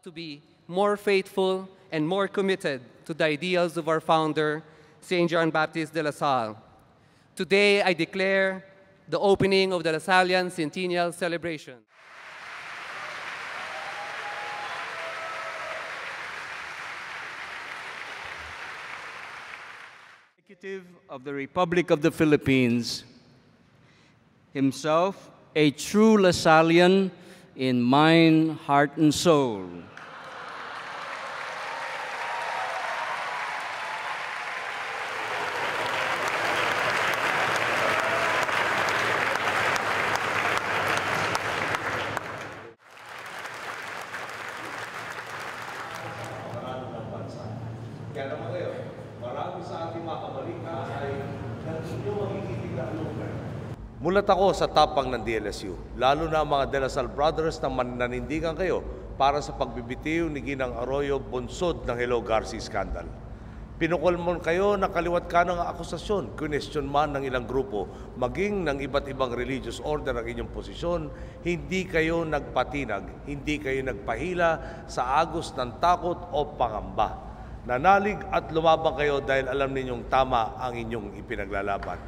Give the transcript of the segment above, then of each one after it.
to be more faithful and more committed to the ideals of our founder, St. John Baptist de La Salle. Today, I declare the opening of the Lasallian Centennial Celebration. Executive of the Republic of the Philippines, himself a true Lasallian in mind, heart, and soul. Kaya naman kayo, marami sa ating mga kabalita ay nandito makikita na lugar. Mulat ako sa tapang ng DLSU, lalo na mga De La Salle Brothers na nanindigan kayo para sa pagbibitiw ni Ginang Arroyo bunsod ng Hello Garcia scandal. Pinukol mo kayo ng kaliwat kanang akusasyon, question man ng ilang grupo, maging ng iba't ibang religious order ang inyong posisyon, hindi kayo nagpatinag, hindi kayo nagpahila sa agos ng takot o pangamba. Nanalig at lumabang kayo dahil alam ninyong tama ang inyong ipinaglalaban.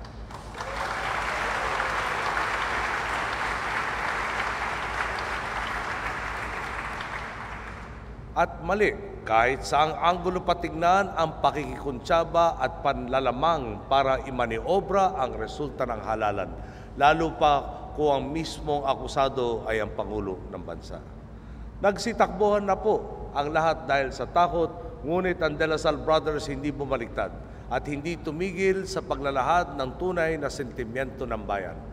At mali, kahit saang anggulo patignan ang pakikikuntsaba at panlalamang para imaniobra ang resulta ng halalan, lalo pa kung ang mismong akusado ay ang Pangulo ng Bansa. Nagsitakbuhan na po ang lahat dahil sa takot, ngunit ang De La Salle Brothers hindi bumaliktad at hindi tumigil sa paglalahad ng tunay na sentimiento ng bayan.